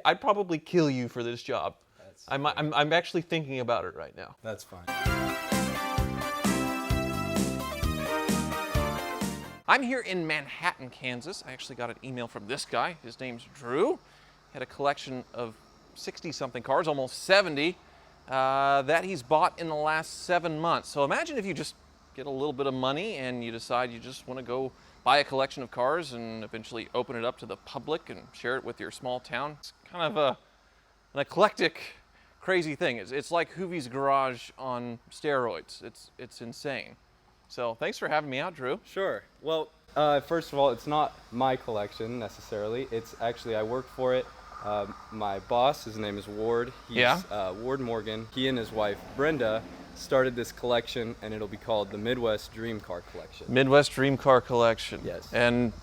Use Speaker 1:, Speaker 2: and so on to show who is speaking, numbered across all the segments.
Speaker 1: I'd probably kill you for this job. I'm actually thinking about it right now.
Speaker 2: That's fine.
Speaker 1: I'm here in Manhattan, Kansas. I actually got an email from this guy. His name's Drew. He had a collection of 60-something cars, almost 70, that he's bought in the last 7 months. So imagine if you just get a little bit of money and you decide you just want to go buy a collection of cars and eventually open it up to the public and share it with your small town. It's kind of an eclectic, crazy thing. It's like Hoovie's Garage on steroids. It's insane. So thanks for having me out, Drew.
Speaker 2: Sure. Well, first of all, it's not my collection necessarily. It's actually, I work for it. My boss, his name is Ward. He's Ward Morgan. He and his wife, Brenda, started this collection, and it'll be called the Midwest Dream Car Collection.
Speaker 1: Midwest Dream Car Collection.
Speaker 2: Yes.
Speaker 1: And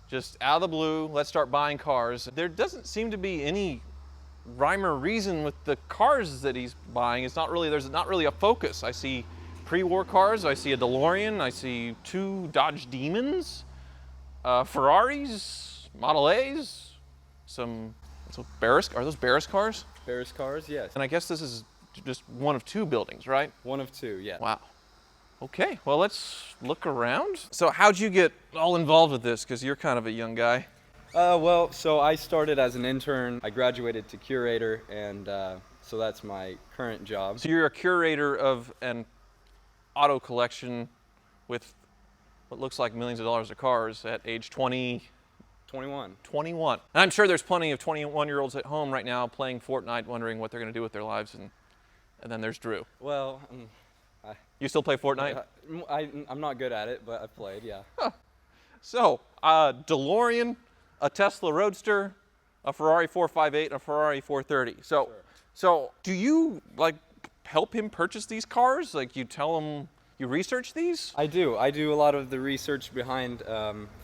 Speaker 1: just out of the blue, let's start buying cars. There doesn't seem to be any rhyme or reason with the cars that he's buying. There's not really a focus. I see pre-war cars, I see a Delorean, I see 2 Dodge Demons, Ferraris, Model A's, some Barris. Are those Barris cars?
Speaker 2: Barris cars, yes.
Speaker 1: And I guess this is just one of 2 buildings, right?
Speaker 2: One of 2, yeah.
Speaker 1: Wow. Okay, well, let's look around. So how'd you get all involved with this? Because you're kind of a young guy.
Speaker 2: Well, so I started as an intern. I graduated to Curator, and so that's my current job.
Speaker 1: So you're a curator of an auto collection with what looks like millions of dollars of cars at age 21. 21. And I'm sure there's plenty of 21-year-olds at home right now playing Fortnite, wondering what they're going to do with their lives, and then there's Drew.
Speaker 2: Well,
Speaker 1: you still play Fortnite?
Speaker 2: I'm not good at it, but I've played, yeah.
Speaker 1: Huh. So, DeLorean, a Tesla Roadster, a Ferrari 458, and a Ferrari 430. So do you help him purchase these cars? Like, you tell him you research these?
Speaker 2: I do a lot of the research behind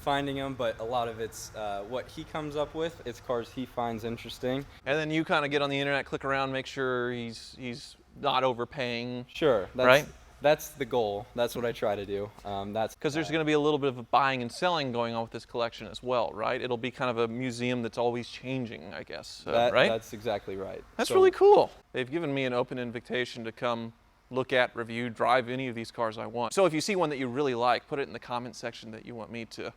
Speaker 2: finding them, but a lot of it's what he comes up with. It's cars he finds interesting.
Speaker 1: And then you kind of get on the internet, click around, make sure he's not overpaying.
Speaker 2: Sure.
Speaker 1: Right?
Speaker 2: That's the goal. That's what I try to do. That's
Speaker 1: because there's going to be a little bit of a buying and selling going on with this collection as well, right? It'll be kind of a museum that's always changing, I guess, right?
Speaker 2: That's exactly right.
Speaker 1: That's really cool. They've given me an open invitation to come look at, review, drive any of these cars I want. So if you see one that you really like, put it in the comment section that you want me to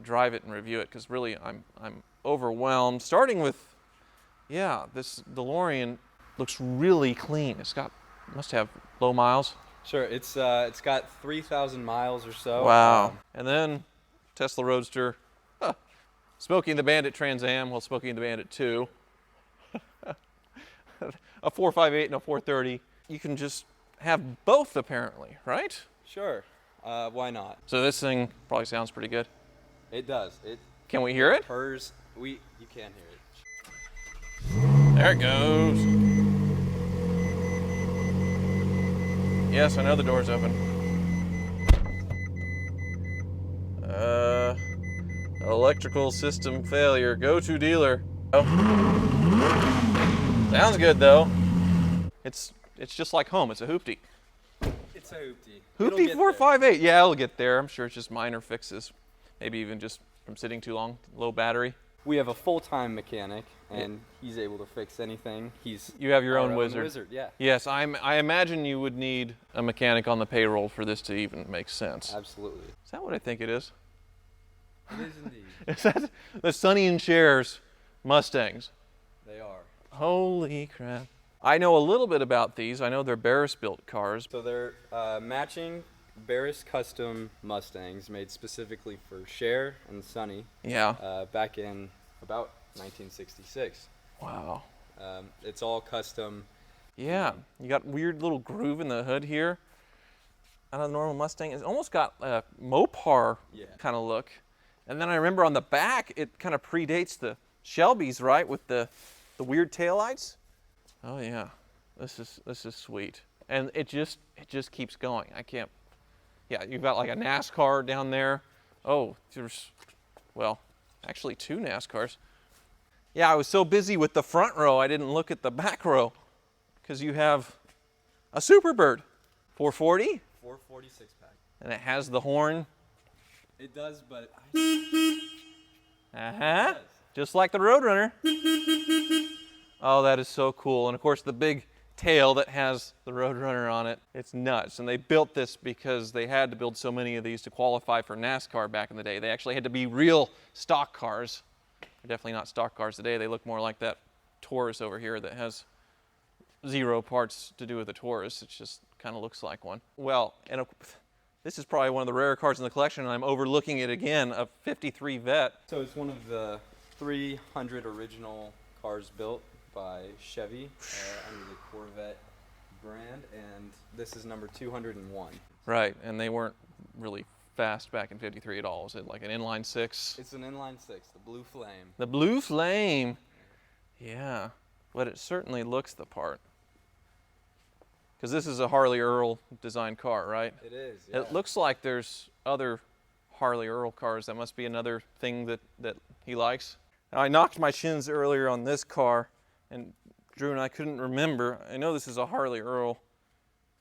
Speaker 1: drive it and review it, because really I'm overwhelmed. Starting with, this DeLorean looks really clean. Must have low miles.
Speaker 2: Sure, it's got 3,000 miles or so.
Speaker 1: Wow. And then Tesla Roadster, Smokey and the Bandit Trans Am, well, Smokey and the Bandit 2, a 458 and a 430. You can just have both, apparently, right?
Speaker 2: Sure. Why not?
Speaker 1: So this thing probably sounds pretty good.
Speaker 2: It does.
Speaker 1: Can we hear it?
Speaker 2: You can hear it.
Speaker 1: There it goes. Yes, I know the door's open. Electrical system failure. Go to dealer. Oh. Sounds good though. It's just like home. It's a hoopty.
Speaker 2: It's a hoopty.
Speaker 1: Hoopty 458. Yeah, it'll get there. I'm sure it's just minor fixes. Maybe even just from sitting too long, low battery.
Speaker 2: We have a full-time mechanic, and he's able to fix anything.
Speaker 1: You have your own wizard.
Speaker 2: Yeah.
Speaker 1: Yes, I imagine you would need a mechanic on the payroll for this to even make sense.
Speaker 2: Absolutely.
Speaker 1: Is that what I think it is?
Speaker 2: It is indeed.
Speaker 1: Is that the Sonny and Cher's Mustangs?
Speaker 2: They are.
Speaker 1: Holy crap. I know a little bit about these. I know they're Barris-built cars.
Speaker 2: So they're matching Barris custom Mustangs made specifically for Cher and Sonny.
Speaker 1: Yeah.
Speaker 2: Back in about 1966.
Speaker 1: Wow.
Speaker 2: It's all custom.
Speaker 1: Yeah. You got weird little groove in the hood here. Not a normal Mustang. It's almost got a Mopar kind of look. And then I remember on the back, it kind of predates the Shelbys, right? With the weird taillights. Oh yeah. This is sweet. And it just keeps going. I can't. Yeah, you've got like a NASCAR down there. Oh, actually 2 NASCARs. Yeah, I was so busy with the front row, I didn't look at the back row. Because you have a Superbird. 440?
Speaker 2: 446 pack.
Speaker 1: And it has the horn.
Speaker 2: It does, but...
Speaker 1: Uh-huh. just like the Roadrunner. Oh, that is so cool. And of course the big tail that has the Roadrunner on it. It's nuts. And they built this because they had to build so many of these to qualify for NASCAR back in the day. They actually had to be real stock cars. They're definitely not stock cars today. They look more like that Taurus over here that has zero parts to do with the Taurus. It just kind of looks like one. Well, and this is probably one of the rare cars in the collection, and I'm overlooking it again, a 53 Vet.
Speaker 2: So it's one of the 300 original cars built by Chevy under the Corvette brand, and this is number 201.
Speaker 1: Right, and they weren't really fast back in 53 at all. Was it like an inline six?
Speaker 2: It's an inline six, the Blue Flame.
Speaker 1: The Blue Flame. Yeah, but it certainly looks the part. Because this is a Harley Earl designed car, right?
Speaker 2: It is, yeah.
Speaker 1: It looks like there's other Harley Earl cars. That must be another thing that he likes. Now, I knocked my shins earlier on this car, and Drew and I couldn't remember. I know this is a Harley Earl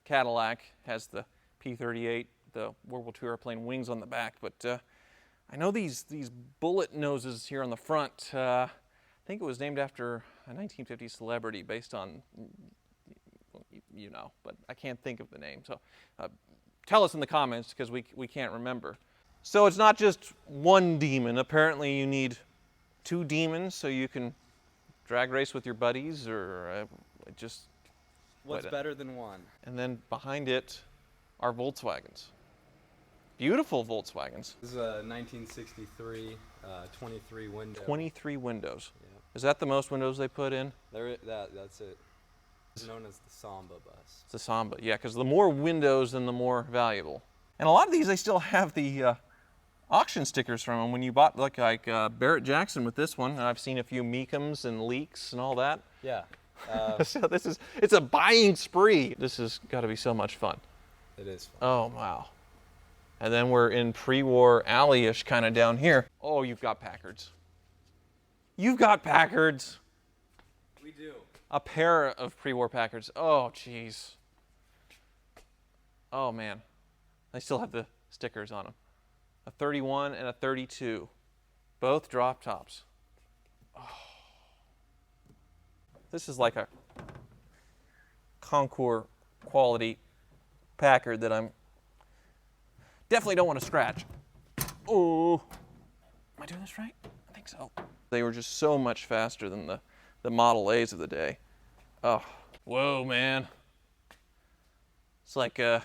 Speaker 1: Cadillac, has the P-38, the World War II airplane wings on the back, but I know these bullet noses here on the front, I think it was named after a 1950s celebrity based on, you know, but I can't think of the name. So tell us in the comments because we can't remember. So it's not just one demon. Apparently you need two demons so you can drag race with your buddies, or just...
Speaker 2: What's better than one?
Speaker 1: And then behind it are Volkswagens. Beautiful Volkswagens.
Speaker 2: This is a 1963 23 window.
Speaker 1: 23 windows.
Speaker 2: Yeah.
Speaker 1: Is that the most windows they put in?
Speaker 2: That's it. It's known as the Samba bus.
Speaker 1: It's the Samba, yeah, because the more windows, then the more valuable. And a lot of these, they still have the auction stickers from them. When you bought like Barrett Jackson with this one, and I've seen a few Meekums and Leaks and all that.
Speaker 2: Yeah.
Speaker 1: So it's a buying spree. This has got to be so much fun.
Speaker 2: It is fun.
Speaker 1: Oh, wow. And then we're in pre-war alley-ish kind of down here. Oh, you've got Packards. You've got Packards.
Speaker 2: We do.
Speaker 1: A pair of pre-war Packards. Oh, jeez. Oh, man. They still have the stickers on them. A 31 and a 32. Both drop tops. Oh. This is like a Concours quality Packard that I'm definitely don't want to scratch. Oh, am I doing this right? I think so. They were just so much faster than the Model A's of the day. Oh, whoa, man. It's like a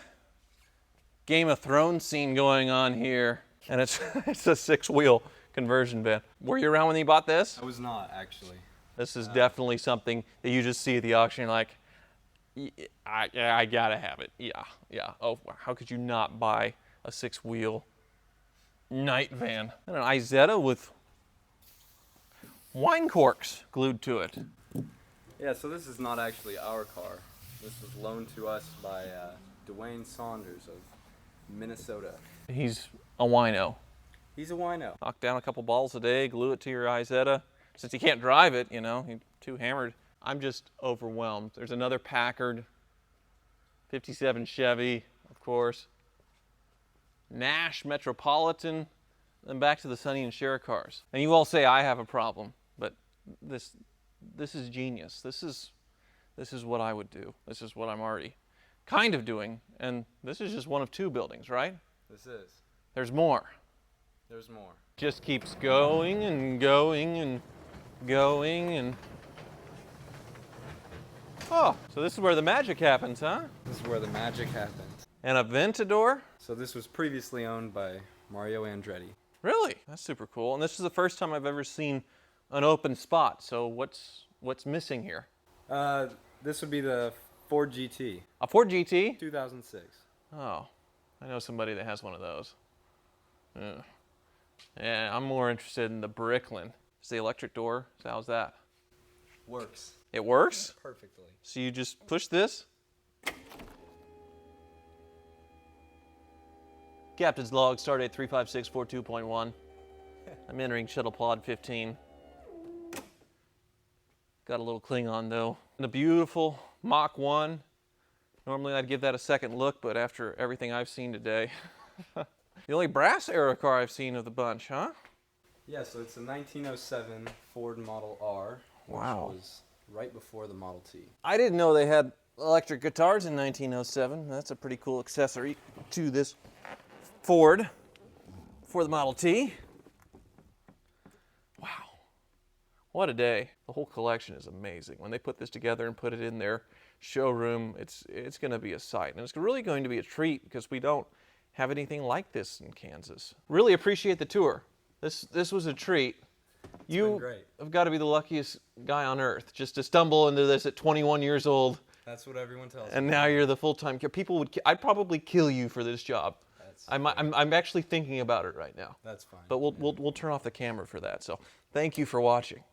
Speaker 1: Game of Thrones scene going on here, and it's a 6-wheel conversion van. Were you around when you bought this?
Speaker 2: I was not, actually.
Speaker 1: This is definitely something that you just see at the auction. You're like, I gotta have it. Yeah. Oh, how could you not buy a 6-wheel night van? And an Isetta with wine corks glued to it.
Speaker 2: Yeah, so this is not actually our car. This was loaned to us by Dwayne Saunders of Minnesota.
Speaker 1: He's a wino.
Speaker 2: He's a wino.
Speaker 1: Knock down a couple balls a day, glue it to your Isetta. Since you can't drive it, you know, you're too hammered. I'm just overwhelmed. There's another Packard, 57 Chevy, of course, Nash Metropolitan, then back to the Sonny and Cher cars. And you all say I have a problem, but this is genius. This is what I would do. This is what I'm already kind of doing. And this is just one of 2 buildings, right?
Speaker 2: This is.
Speaker 1: There's more.
Speaker 2: There's more.
Speaker 1: Just keeps going and going and going and... Oh, so this is where the magic happens, huh?
Speaker 2: This is where the magic happens.
Speaker 1: And a Ventador?
Speaker 2: So this was previously owned by Mario Andretti.
Speaker 1: Really? That's super cool. And this is the first time I've ever seen an open spot. So what's missing here?
Speaker 2: This would be the Ford GT.
Speaker 1: A Ford GT?
Speaker 2: 2006.
Speaker 1: Oh, I know somebody that has one of those. Yeah, I'm more interested in the Bricklin. Is the electric door? So how's that?
Speaker 2: Works.
Speaker 1: It works?
Speaker 2: Perfectly.
Speaker 1: So you just push this? Captain's log, stardate 35642.1. I'm entering shuttle pod 15. Got a little Klingon though. And a beautiful Mach 1. Normally I'd give that a second look, but after everything I've seen today, the only brass era car I've seen of the bunch, huh?
Speaker 2: Yeah, so it's a 1907 Ford Model R, which
Speaker 1: Wow.
Speaker 2: was right before the Model T.
Speaker 1: I didn't know they had electric guitars in 1907. That's a pretty cool accessory to this Ford for the Model T. Wow. What a day. The whole collection is amazing. When they put this together and put it in their showroom, it's going to be a sight. And it's really going to be a treat because we don't have anything like this in Kansas. Really appreciate the tour. This was a treat. You have got to be the luckiest guy on earth just to stumble into this at 21 years old.
Speaker 2: That's what everyone tells me.
Speaker 1: And now you're the full-time care. People would. I'd probably kill you for this job. I'm actually thinking about it right now.
Speaker 2: That's fine.
Speaker 1: But we'll turn off the camera for that. So thank you for watching.